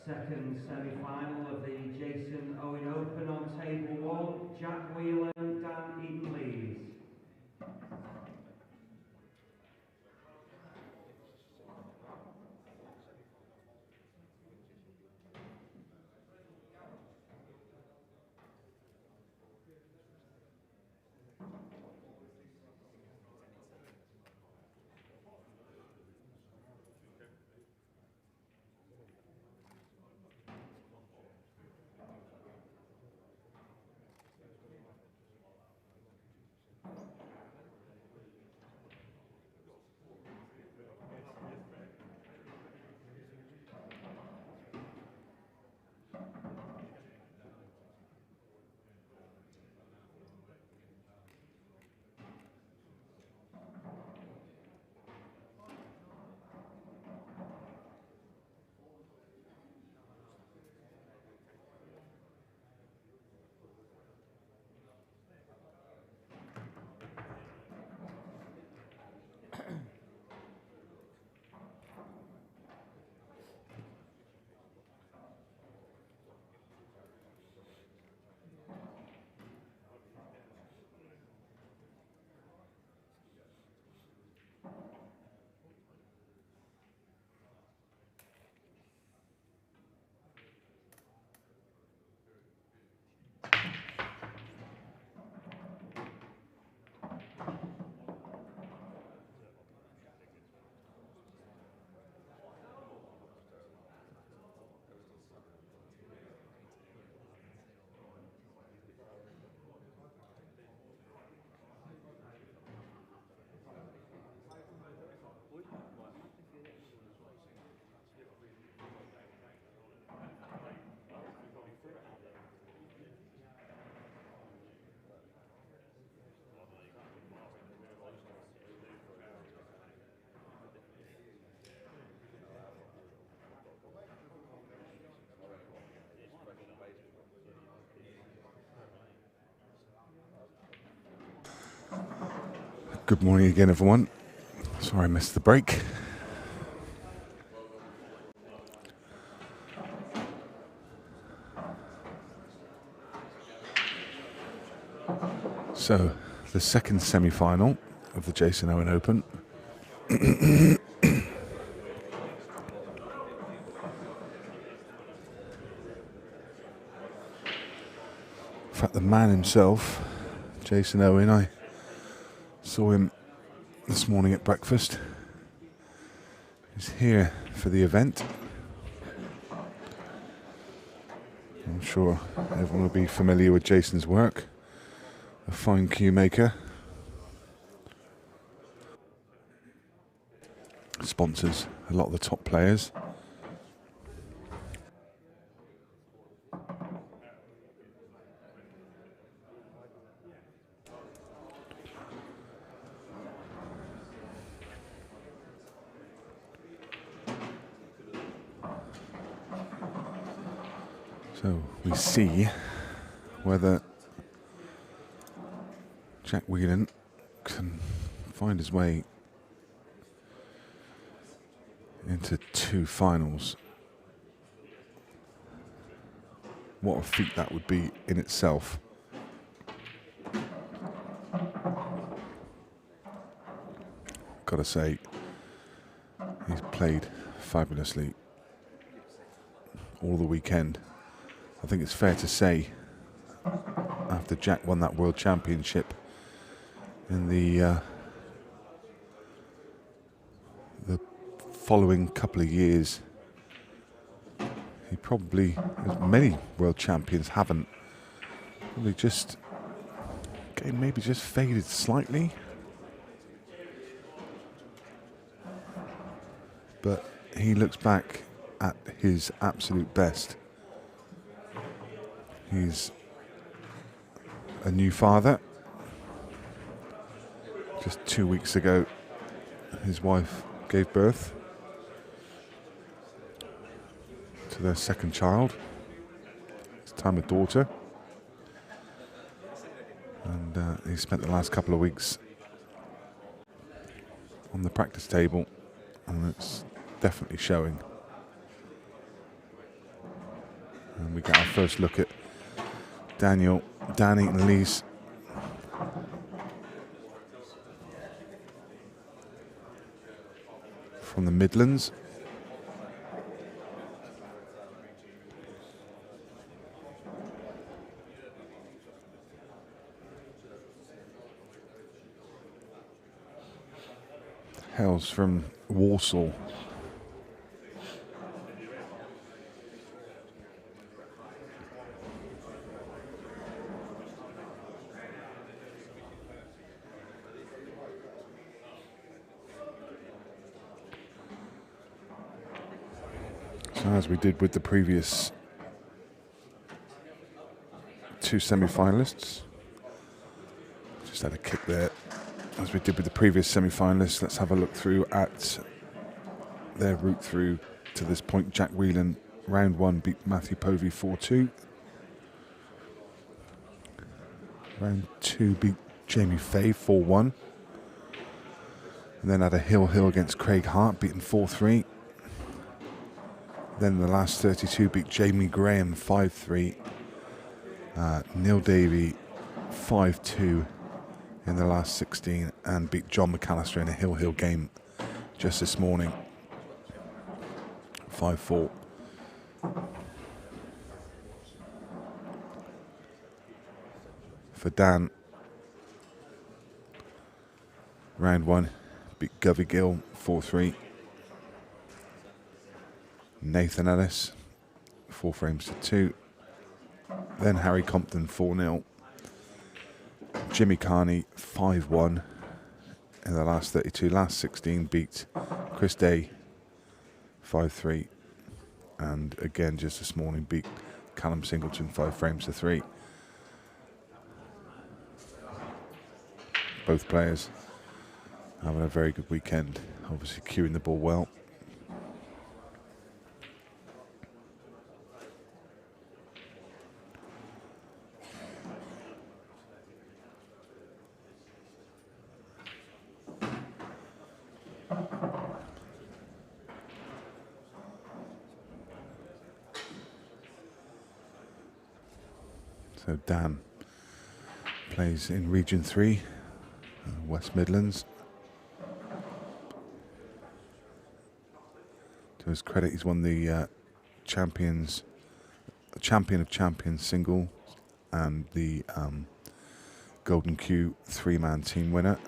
Second semi-final of the Jason Owen Open on table 1, Jack Whelan, Dan Eaton-Lees. Good morning again, everyone. Sorry I missed the break. So, the second semi-final of the Jason Owen Open. In fact, the man himself, Jason Owen, I saw him this morning at breakfast. He's here for the event. I'm sure everyone will be familiar with Jason's work. A fine cue maker. Sponsors a lot of the top players. So we see whether Jack Whelan can find his way into two finals. What a feat that would be in itself. Gotta say, he's played fabulously all the weekend. I think it's fair to say, after Jack won that World Championship in the following couple of years, he probably, as many world champions haven't, probably just, maybe just faded slightly. But he looks back at his absolute best. He's a new father. Just 2 weeks ago, his wife gave birth to their second child. This time a daughter. And he spent the last couple of weeks on the practice table, and it's definitely showing. And we get our first look at Dan Eaton-Lees. From the Midlands. Hails from Warsaw. So as we did with the previous two semi-finalists, just had a kick there. As we did with the previous semi-finalists, let's have a look through at their route through to this point. Jack Whelan, round one, beat Matthew Povey 4-2. Round two beat Jamie Fay 4-1. And then had a hill against Craig Hart, beaten 4-3. Then the last 32 beat Jamie Graham 5-3. Neil Davey 5-2 in the last 16, and beat John McAllister in a hill game just this morning 5-4. For Dan, round one, beat Govey Gill 4-3. Nathan Ellis 4 frames to 2. Then Harry Compton 4-0. Jimmy Carney 5-1 in the last 32. Last 16 beat Chris Day 5-3. And again, just this morning, beat Callum Singleton 5 frames to 3. Both players having a very good weekend, obviously cueing the ball well. So Dan plays in Region 3, West Midlands. To his credit, he's won the Champion of Champions single and the Golden Q 3-man team winner.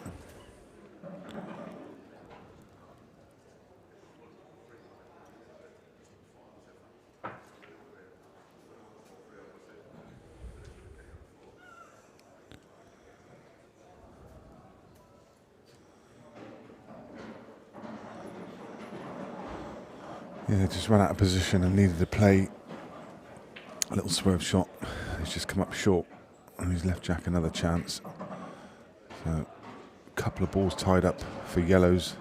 Yeah, just ran out of position and needed to play a little swerve shot. He's just come up short and he's left Jack another chance. So a couple of balls tied up for yellows.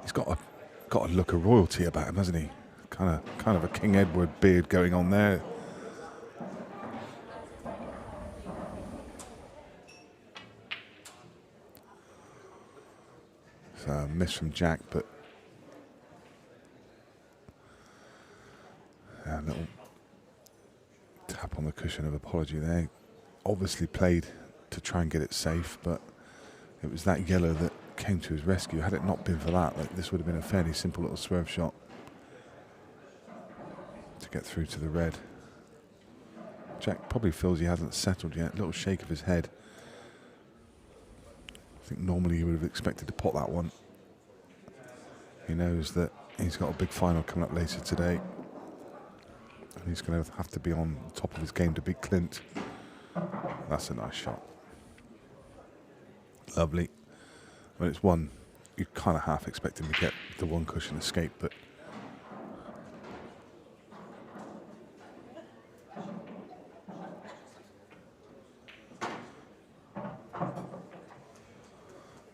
He's got a look of royalty about him, hasn't he? Kind of a King Edward beard going on there. So a miss from Jack, but a little tap on the cushion of apology there. Obviously played to try and get it safe, but it was that yellow that came to his rescue. Had it not been for that, this would have been a fairly simple little swerve shot to get through to the red. Jack probably feels he hasn't settled yet. A little shake of his head. I think normally he would have expected to pot that one. He knows that he's got a big final coming up later today. And he's going to have to be on top of his game to beat Clint. That's a nice shot. Lovely. Well, it's one. You kind of half expect him to get the one cushion escape, but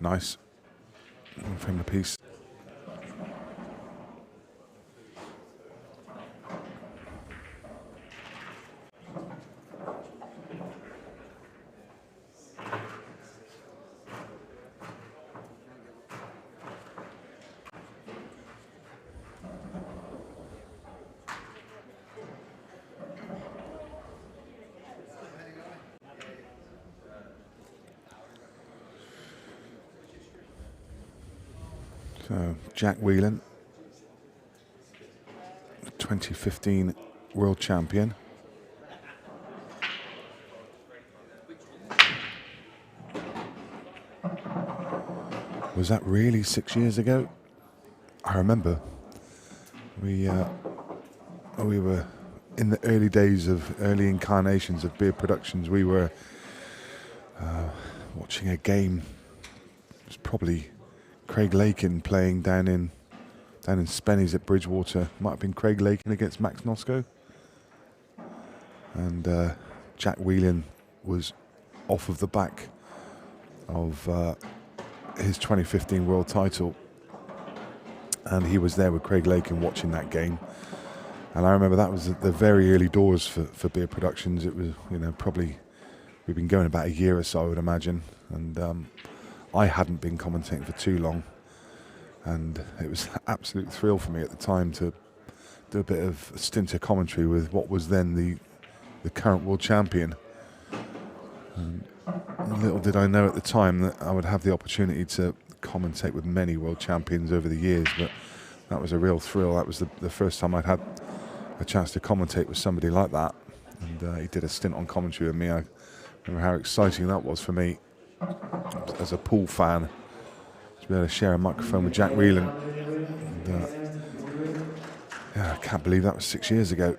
nice. One frame apiece. So Jack Whelan, 2015 world champion. Was that really 6 years ago? I remember we were in the early days of early incarnations of Beard Productions. We were watching a game. It was probably Craig Lakin playing down in Spenny's at Bridgewater. Might have been Craig Lakin against Max Nosko. And Jack Whelan was off of the back of his 2015 world title. And he was there with Craig Lakin watching that game. And I remember that was the very early doors for Beard Productions. It was, probably, we've been going about a year or so, I would imagine. And I hadn't been commentating for too long. And it was an absolute thrill for me at the time to do a bit of stint of commentary with what was then the current world champion. And little did I know at the time that I would have the opportunity to commentate with many world champions over the years, but that was a real thrill. That was the first time I'd had a chance to commentate with somebody like that. And he did a stint on commentary with me. I remember how exciting that was for me as a pool fan, to be able to share a microphone with Jack Whelan. And, I can't believe that was 6 years ago.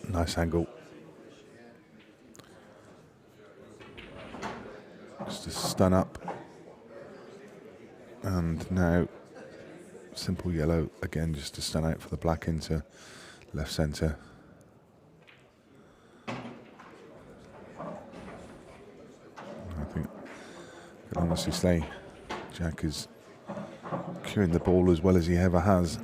Nice angle. Just a stun up. And now simple yellow again, just to stun out for the black into left centre. I think I can honestly say Jack is curing the ball as well as he ever has.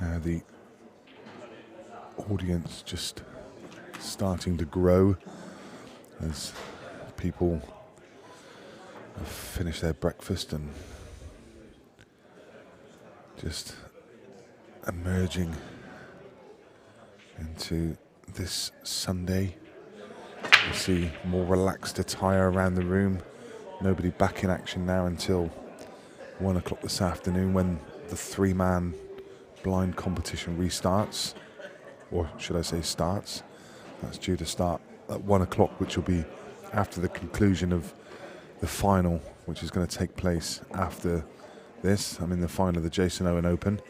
Now the audience just starting to grow as people have finished their breakfast and just emerging into this Sunday. You see more relaxed attire around the room. Nobody back in action now until 1 o'clock this afternoon, when the 3-man blind competition restarts, or should I say starts. That's due to start at 1 o'clock, which will be after the conclusion of the final, which is going to take place after this. I'm in the final of the Jason Owen Open.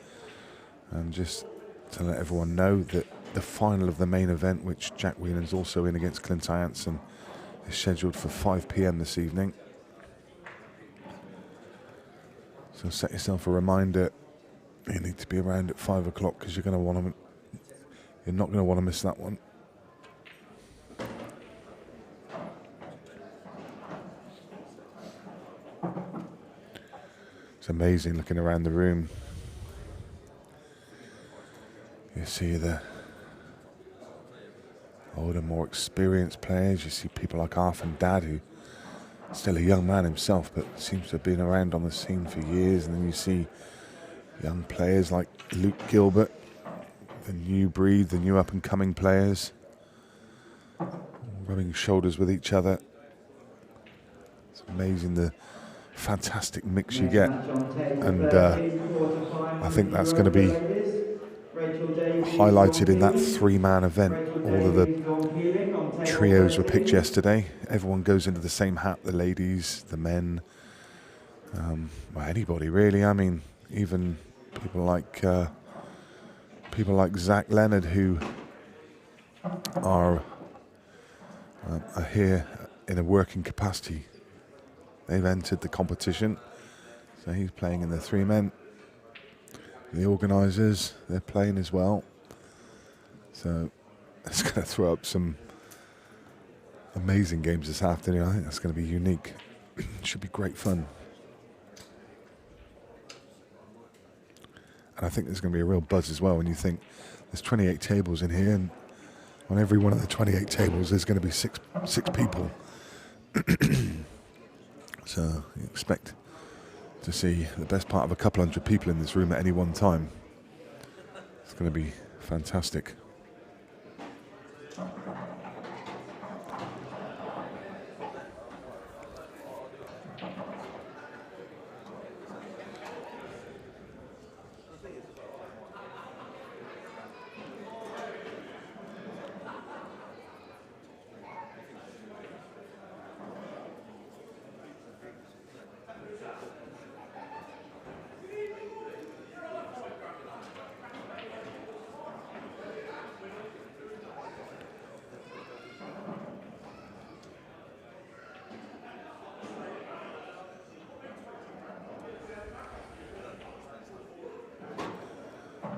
And just to let everyone know that the final of the main event, which Jack Whelan's also in against Clint Ianson, is scheduled for 5 p.m. this evening. So set yourself a reminder. You need to be around at 5 o'clock because you're not going to want to miss that one. It's amazing looking around the room. You see the older, more experienced players. You see people like Arthur and Dad, who still a young man himself, but seems to have been around on the scene for years. And then you see young players like Luke Gilbert, the new breed, the new up-and-coming players, rubbing shoulders with each other. It's amazing the fantastic mix you get, and I think that's going to be highlighted in that three-man event. All of the trios were picked yesterday. Everyone goes into the same hat, the ladies, the men, well, anybody really. I mean, even people like Zach Leonard, who are here in a working capacity. They've entered the competition, so he's playing in the three men. The organisers, they're playing as well. So it's going to throw up some amazing games this afternoon. I think that's going to be unique. Should be great fun. And I think there's going to be a real buzz as well when you think there's 28 tables in here, and on every one of the 28 tables there's going to be six people. So you expect to see the best part of a couple hundred people in this room at any one time. It's going to be fantastic.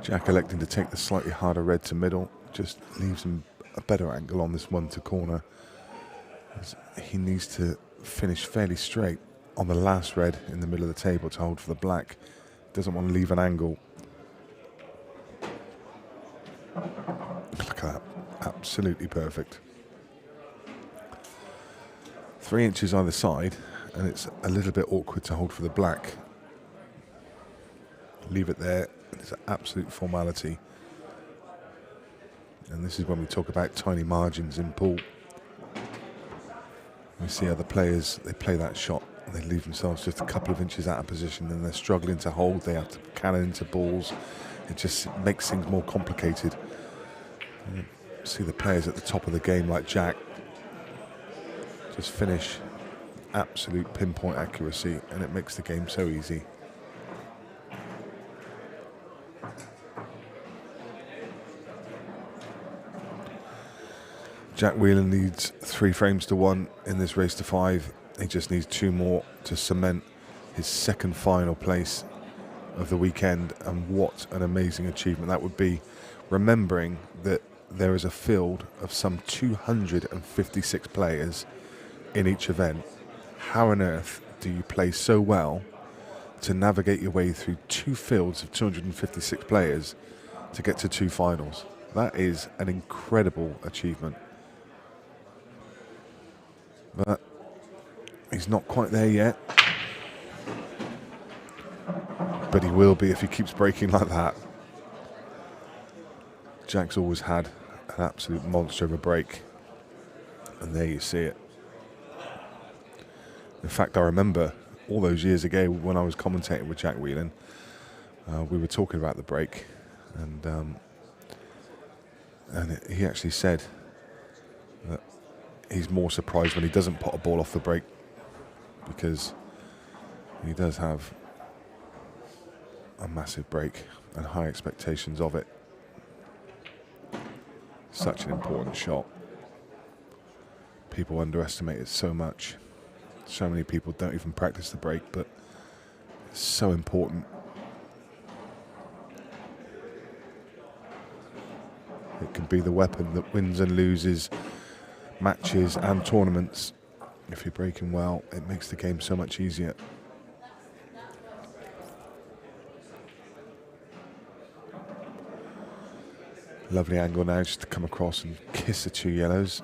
Jack electing to take the slightly harder red to middle just leaves him a better angle on this one to corner. He needs to finish fairly straight on the last red in the middle of the table to hold for the black. Doesn't want to leave an angle. Look at that, absolutely perfect. 3 inches either side, and it's a little bit awkward to hold for the black. Leave it there. It's an absolute formality. And this is when we talk about tiny margins in pool. We see other players, they play that shot, and they leave themselves just a couple of inches out of position, and they're struggling to hold. They have to cannon into balls. It just makes things more complicated. And see the players at the top of the game like Jack just finish absolute pinpoint accuracy, and it makes the game so easy. Jack Whelan needs 3 frames to 1 in this race to 5. He just needs 2 more to cement his second final place of the weekend, and what an amazing achievement that would be, remembering that there is a field of some 256 players in each event. How on earth do you play so well to navigate your way through 2 fields of 256 players to get to 2 finals? That is an incredible achievement. But he's not quite there yet. But he will be if he keeps breaking like that. Jack's always had an absolute monster of a break. And there you see it. In fact, I remember all those years ago when I was commentating with Jack Whelan, we were talking about the break. And he actually said that he's more surprised when he doesn't put a ball off the break, because he does have a massive break and high expectations of it. Such an important shot. People underestimate it so much. So many people don't even practice the break, but it's so important. It can be the weapon that wins and loses matches and tournaments. If you're breaking well, it makes the game so much easier. Lovely angle now just to come across and kiss the 2 yellows.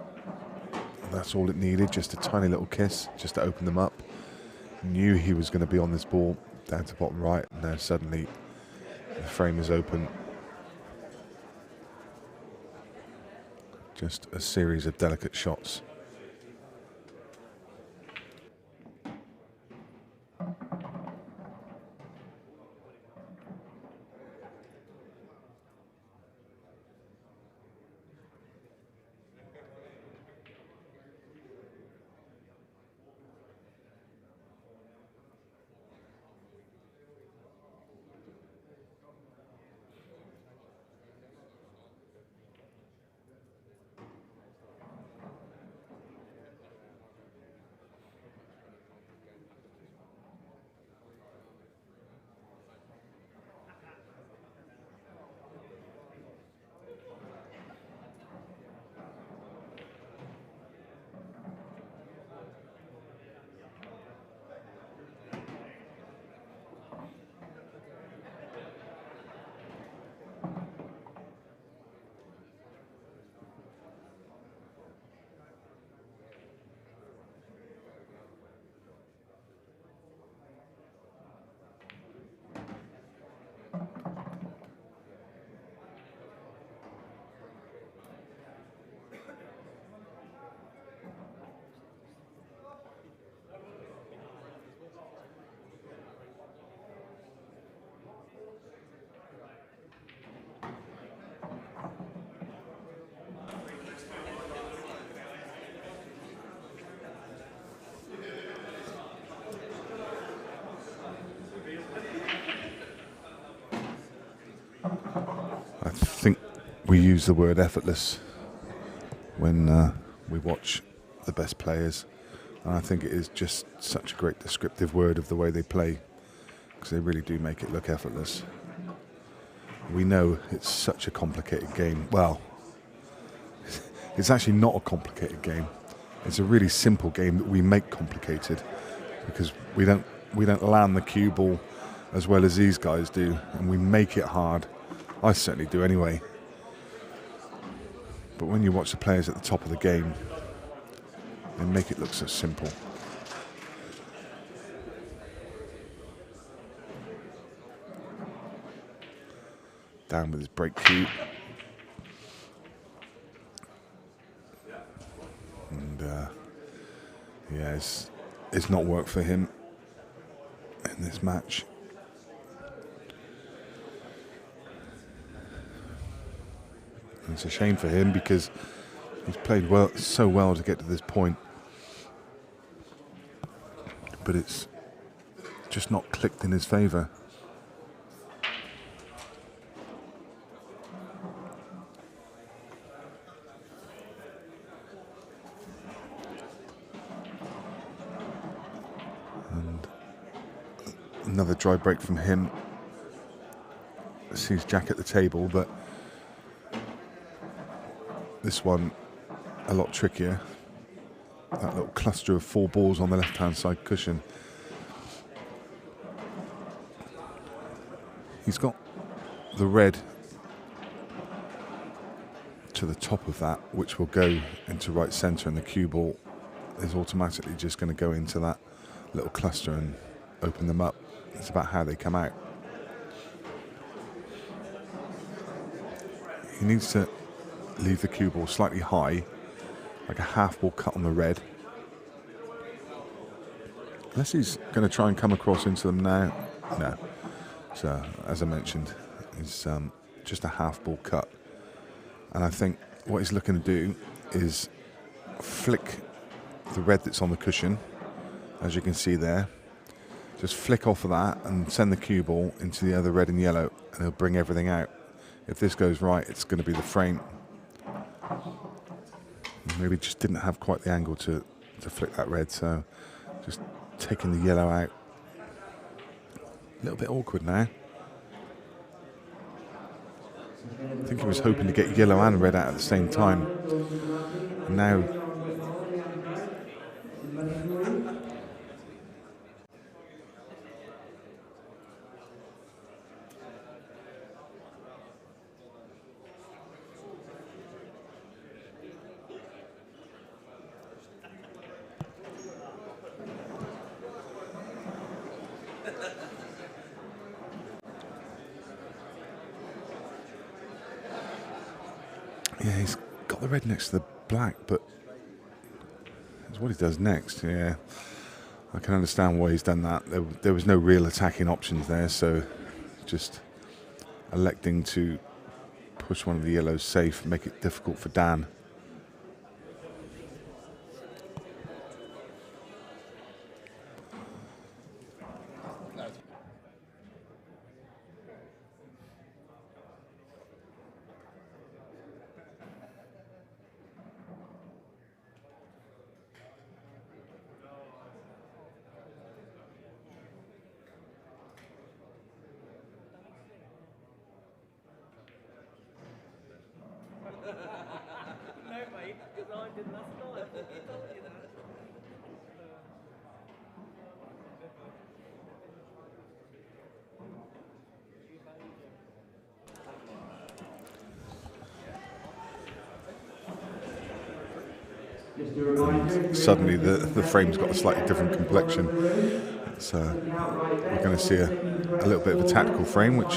And that's all it needed, just a tiny little kiss just to open them up. Knew he was going to be on this ball down to bottom right, and now suddenly the frame is open. Just a series of delicate shots. I think we use the word effortless when we watch the best players, and I think it is just such a great descriptive word of the way they play, because they really do make it look effortless. We know it's such a complicated game. Well, it's actually not a complicated game. It's a really simple game that we make complicated, because we don't land the cue ball as well as these guys do, and we make it hard. I certainly do anyway. But when you watch the players at the top of the game, they make it look so simple. Down with his break cue. And yeah, it's not worked for him in this match. And it's a shame for him, because he's played so well to get to this point. But it's just not clicked in his favour. And another dry break from him. Sees Jack at the table, but this one a lot trickier. That little cluster of 4 balls on the left-hand side cushion. He's got the red to the top of that, which will go into right centre, and the cue ball is automatically just going to go into that little cluster and open them up. It's about how they come out. He needs to leave the cue ball slightly high, like a half ball cut on the red. Unless he's going to try and come across into them now. No. So, as I mentioned, it's just a half ball cut. And I think what he's looking to do is flick the red that's on the cushion, as you can see there. Just flick off of that and send the cue ball into the other red and yellow, and he'll bring everything out. If this goes right, it's going to be the frame. Maybe just didn't have quite the angle to flick that red, so just taking the yellow out. A little bit awkward now. I think he was hoping to get yellow and red out at the same time. And now yeah, he's got the red next to the black, but it's what he does next. Yeah, I can understand why he's done that. There was no real attacking options there, so just electing to push one of the yellows safe, make it difficult for Dan. Suddenly the frame's got a slightly different complexion. So we're going to see a little bit of a tactical frame, which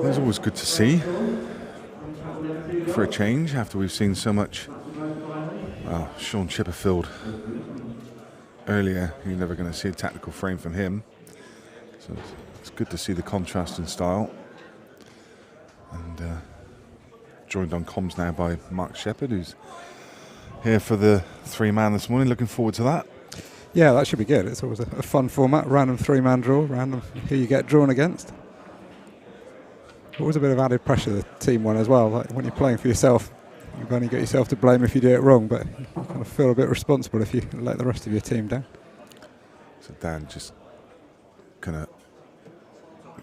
is always good to see for a change after we've seen so much. Sean Chipperfield earlier, you're never going to see a tactical frame from him. So it's good to see the contrast in style. And joined on comms now by Mark Shepherd, who's here for the 3-man this morning. Looking forward to that. Yeah, that should be good. It's always a fun format. Random 3-man draw, random who you get drawn against. Always a bit of added pressure, the team one as well. Like when you're playing for yourself, you've only got yourself to blame if you do it wrong, but you kind of feel a bit responsible if you let the rest of your team down. So Dan just going to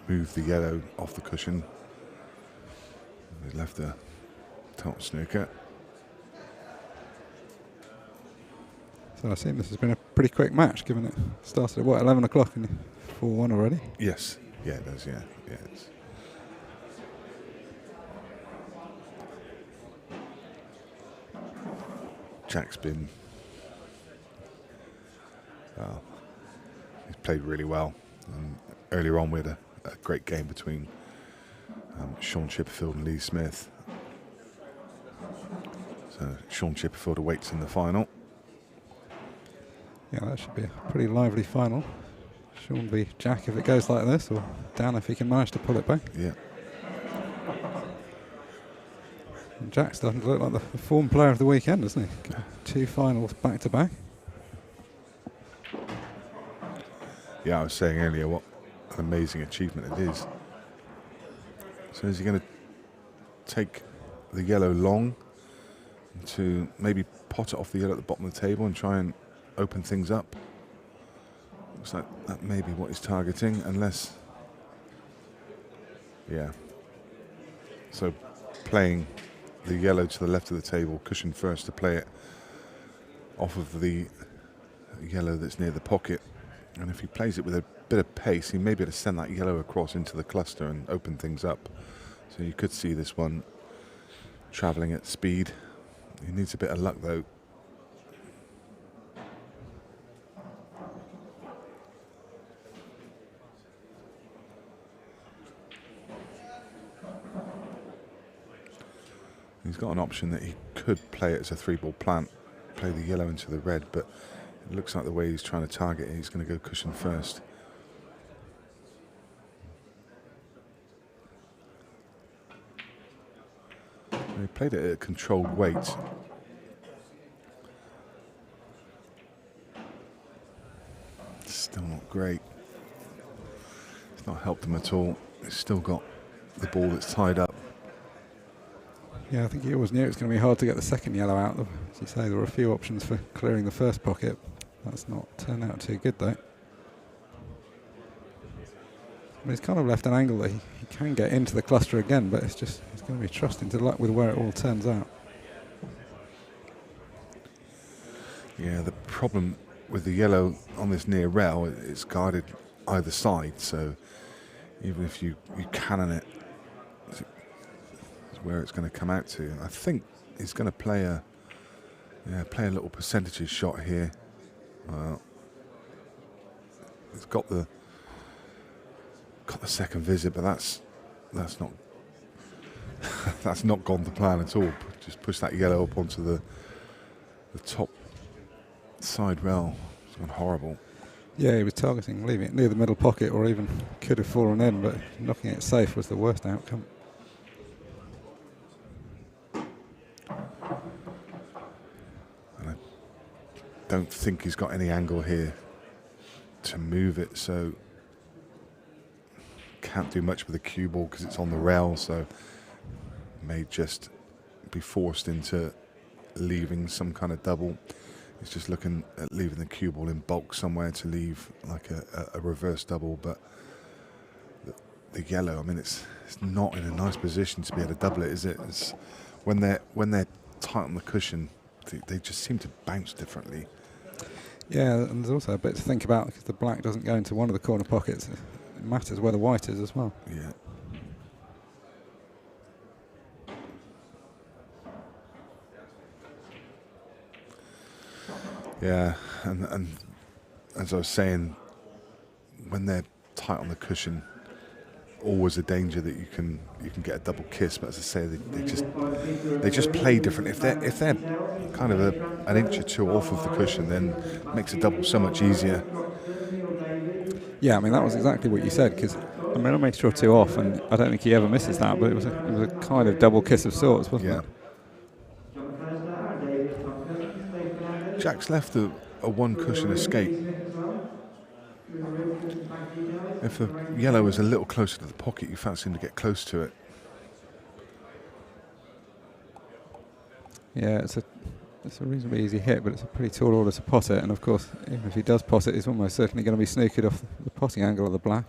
move the yellow off the cushion. He left the top snooker. So I assume this has been a pretty quick match, given it started at, 11 o'clock and 4-1 already? Yes. Yeah, it does, yeah. Jack's been... he's played really well. Earlier on we had a great game between Sean Chipperfield and Lee Smith. So Sean Chipperfield awaits in the final. Yeah, that should be a pretty lively final. Sean v Jack if it goes like this, or Dan if he can manage to pull it back. Yeah. And Jack's starting to look like the form player of the weekend, doesn't he? 2 finals back to back. Yeah, I was saying earlier what an amazing achievement it is. So is he going to take the yellow long to maybe pot it off the yellow at the bottom of the table and try and open things up? Looks like that may be what he's targeting, unless... Yeah. So playing the yellow to the left of the table, cushion first to play it off of the yellow that's near the pocket. And if he plays it with a bit of pace, he may be able to send that yellow across into the cluster and open things up. So you could see this one travelling at speed. He needs a bit of luck though. He's got an option that he could play it as a 3-ball plant, play the yellow into the red, but it looks like the way he's trying to target it, he's going to go cushion first. He played it at a controlled weight. Still not great. It's not helped him at all. He's still got the ball that's tied up. Yeah, I think he always knew it was going to be hard to get the second yellow out. As you say, there were a few options for clearing the first pocket. That's not turned out too good, though. I mean, he's kind of left an angle that he can get into the cluster again, but it's just he's going to be trusting to luck with where it all turns out. Yeah, the problem with the yellow on this near rail, it's guarded either side, so even if you cannon it, it's where it's going to come out to. I think he's going to play a little percentages shot here. He's got the second visit, but that's not that's not gone to plan at all. Just push that yellow up onto the top side rail. It's gone horrible. Yeah, he was targeting leaving it near the middle pocket, or even could have fallen in, but knocking it safe was the worst outcome. And I don't think he's got any angle here to move it, so can't do much with the cue ball because it's on the rail, so may just be forced into leaving some kind of double. He's just looking at leaving the cue ball in bulk somewhere to leave like a reverse double, but the yellow, I mean, it's not in a nice position to be able to double it, is it? It's when they're tight on the cushion, they just seem to bounce differently. Yeah, and there's also a bit to think about because the black doesn't go into one of the corner pockets. It matters where the white is as well. Yeah. Yeah, and as I was saying, when they're tight on the cushion, always a danger that you can get a double kiss. But as I say, they just play different. If they're kind of an inch or two off of the cushion, then it makes a double so much easier. Yeah, I mean, that was exactly what you said, because I mean, I made sure two off, and I don't think he ever misses that, but it was a kind of double kiss of sorts, wasn't it? Jack's left a one cushion escape. If the yellow was a little closer to the pocket, you fancy him to get close to it. Yeah, it's a reasonably easy hit, but it's a pretty tall order to pot it, and of course, even if he does pot it, he's almost certainly going to be snookered off the potting angle of the black.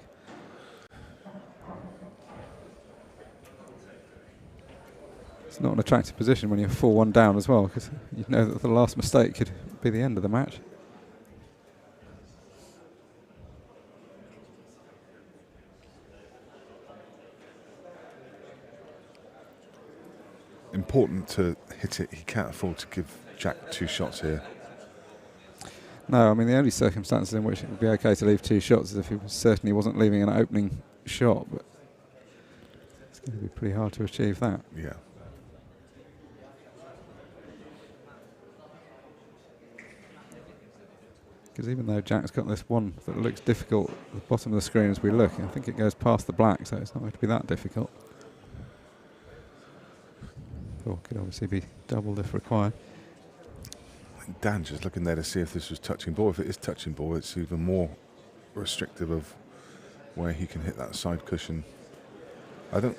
It's not an attractive position when you're 4-1 down as well, because you know that the last mistake could be the end of the match. Important to hit it. He can't afford to give Jack two shots here. No, I mean, the only circumstances in which it would be okay to leave two shots is if he certainly wasn't leaving an opening shot, but it's going to be pretty hard to achieve that. Yeah. Because even though Jack's got this one that looks difficult at the bottom of the screen as we look, I think it goes past the black, so it's not going to be that difficult. Or could obviously be doubled if required. I think Dan's just looking there to see if this was touching ball. If it is touching ball, it's even more restrictive of where he can hit that side cushion.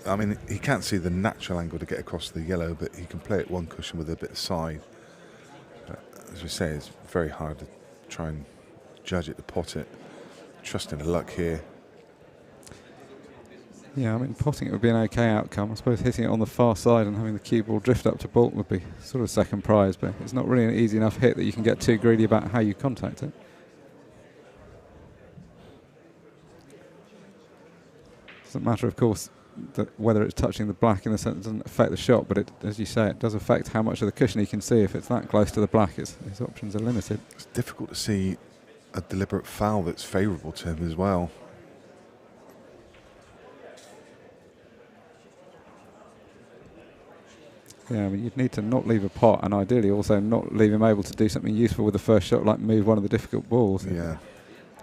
I mean, he can't see the natural angle to get across the yellow, but he can play it one cushion with a bit of side. But as we say, it's very hard to try and judge it, to pot it. Trusting the luck here. Yeah, I mean, potting it would be an okay outcome. I suppose hitting it on the far side and having the cue ball drift up to baulk would be sort of second prize, but it's not really an easy enough hit that you can get too greedy about how you contact it. Doesn't matter, of course, that whether it's touching the black in the sense it doesn't affect the shot, but it, as you say, it does affect how much of the cushion he can see. If it's that close to the black, his options are limited. It's difficult to see a deliberate foul that's favourable to him as well. Yeah, I mean, you'd need to not leave a pot, and ideally also not leave him able to do something useful with the first shot, like move one of the difficult balls. Yeah.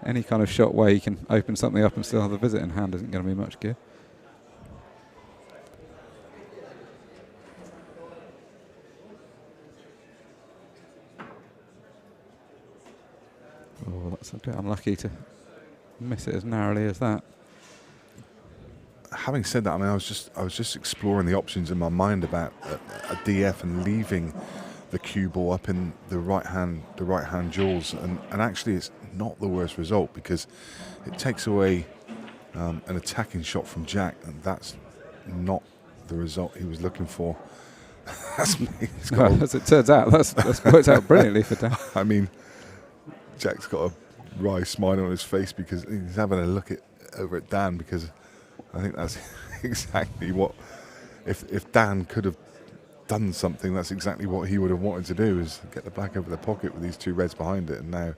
Any kind of shot where he can open something up and still have the visit in hand isn't going to be much good. Oh, that's a bit unlucky to miss it as narrowly as that. Having said that, I mean, I was just exploring the options in my mind about a DF and leaving the cue ball up in the right hand jewels, and actually it's not the worst result because it takes away an attacking shot from Jack, and that's not the result he was looking for. As it turns out, that's worked out brilliantly for Dan. I mean, Jack's got a wry smile on his face because he's having a look over at Dan, because I think that's exactly what, if Dan could have done something, that's exactly what he would have wanted to do, is get the black over the pocket with these two reds behind it, and now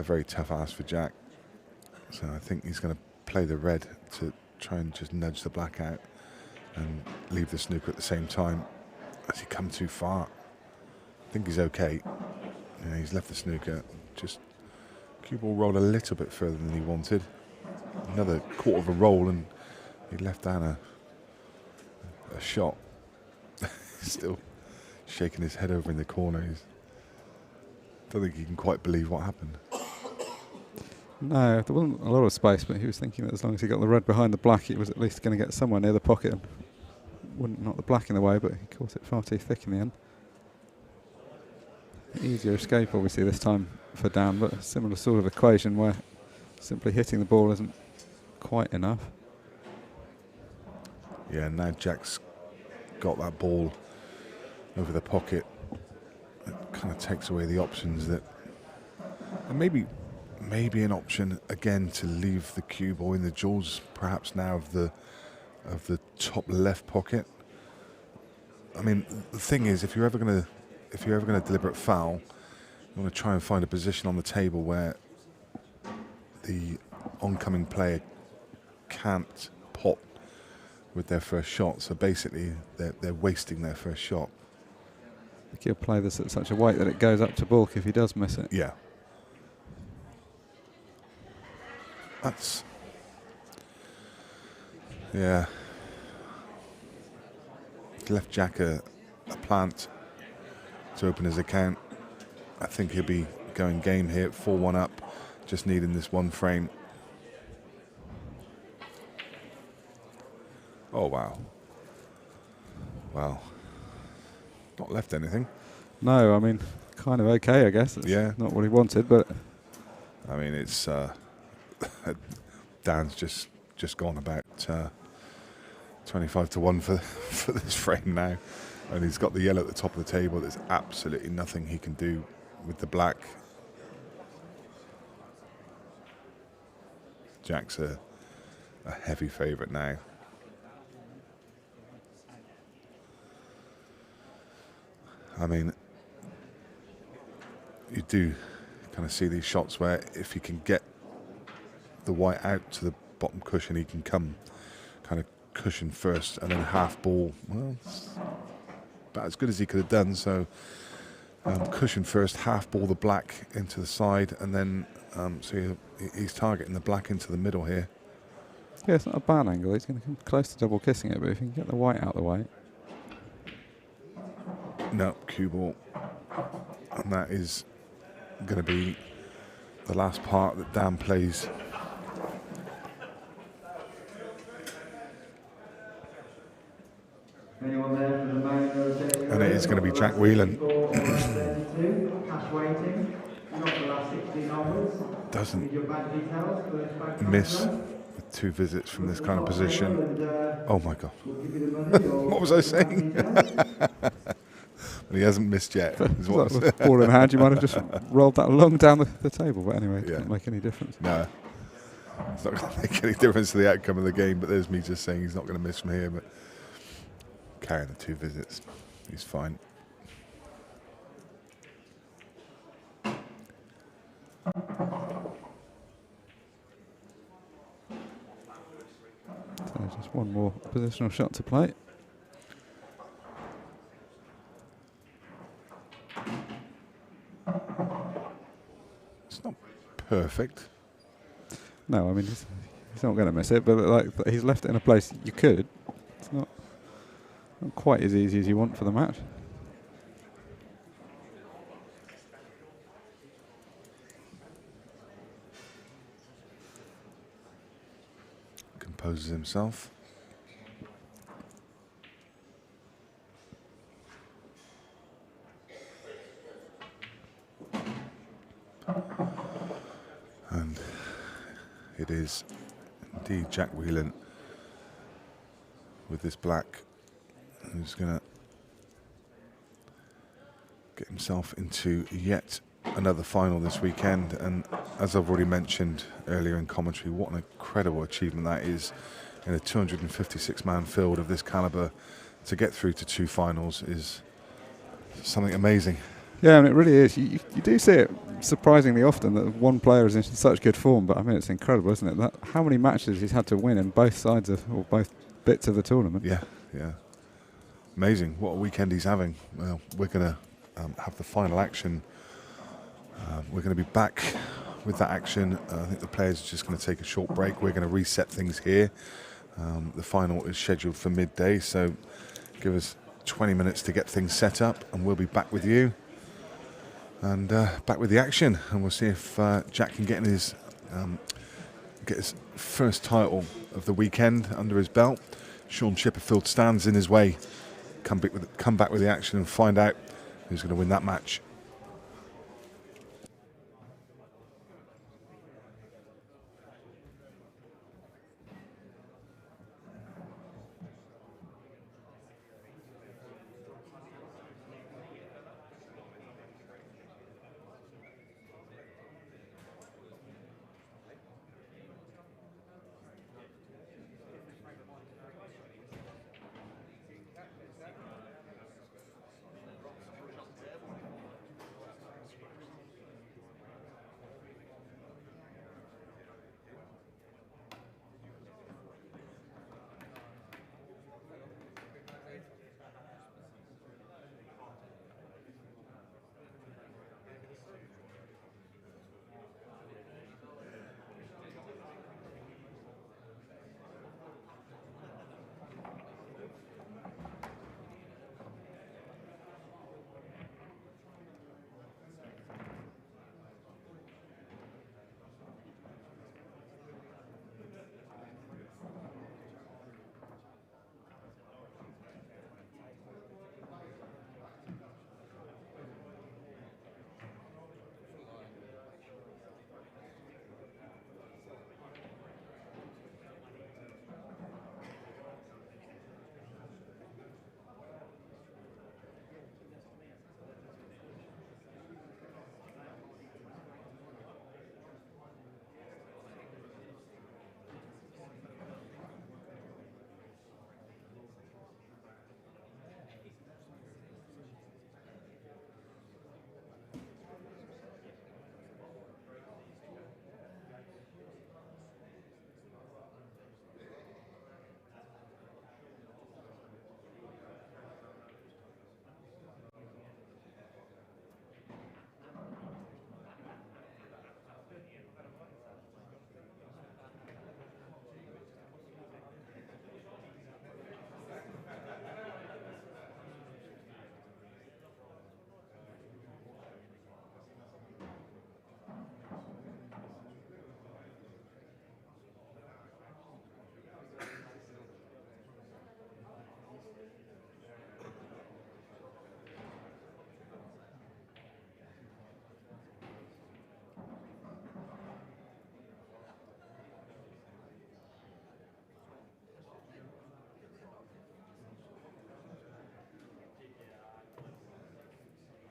a very tough ask for Jack. So I think he's going to play the red to try and just nudge the black out. and leave the snooker at the same time. Has he come too far? I think he's okay. Yeah, he's left the snooker. Just cue ball rolled a little bit further than he wanted. Another quarter of a roll, and he left down a shot. Still shaking his head over in the corner. I don't think he can quite believe what happened. No, there wasn't a lot of space, but he was thinking that as long as he got the red behind the black, he was at least going to get somewhere near the pocket and wouldn't knock the black in the way, but he caught it far too thick in the end. Easier escape, obviously, this time for Dan, but a similar sort of equation where simply hitting the ball isn't quite enough. Yeah, now Jack's got that ball over the pocket. It kind of takes away the options that... And maybe an option again to leave the cue ball in the jaws, perhaps now of the top left pocket. I mean, the thing is, if you're ever going to deliberate foul, you want to try and find a position on the table where the oncoming player can't pot with their first shot. So basically, they're wasting their first shot. I think he'll play this at such a weight that it goes up to balk if he does miss it. Yeah. That's... Yeah. Left Jack a plant to open his account. I think he'll be going game here, 4-1 up, just needing this one frame. Oh, wow. Well, not left anything. No, I mean, kind of okay, I guess. It's not what he wanted, but... I mean, it's... Dan's just gone about 25-1 for this frame now, and he's got the yellow at the top of the table. There's absolutely nothing he can do with the black. Jack's a heavy favourite now. I mean, you do kind of see these shots where if he can get the white out to the bottom cushion, he can come kind of cushion first and then half ball. Well, it's about as good as he could have done. So cushion first, half ball the black into the side, and then so he's targeting the black into the middle here. Yeah, it's not a bad angle. He's going to come close to double kissing it, but if he can get the white out of the way. No, cue ball. And that is going to be the last part that Dan plays. And it is going to be Jack Whelan. Doesn't miss with 2 visits from this kind of position. Oh my God. What was I saying? He hasn't missed yet. Is what with ball in hand, you might have just rolled that along down the table, but anyway, it doesn't make any difference. No. It's not going to make any difference to the outcome of the game, but there's me just saying he's not going to miss from here, but carrying the 2 visits. He's fine. So just one more positional shot to play. It's not perfect. No, I mean, he's not going to miss it, but he's left it in a place you could. It's not quite as easy as you want for the match. Composes himself. And it is indeed Jack Whelan with this black, who's going to get himself into yet another final this weekend. And as I've already mentioned earlier in commentary, what an incredible achievement that is in a 256-man field of this calibre. To get through to 2 finals is something amazing. Yeah, and it really is. You do see it surprisingly often that one player is in such good form, but I mean, it's incredible, isn't it? How many matches he's had to win in both sides of, or both bits of the tournament. Yeah. Yeah. Amazing. What a weekend he's having. Well, we're going to have the final action. We're going to be back with that action. I think the players are just going to take a short break. We're going to reset things here. The final is scheduled for midday, so give us 20 minutes to get things set up, and we'll be back with you and back with the action. And we'll see if Jack can get his first title of the weekend under his belt. Sean Chipperfield stands in his way. Come back with the action and find out who's going to win that match.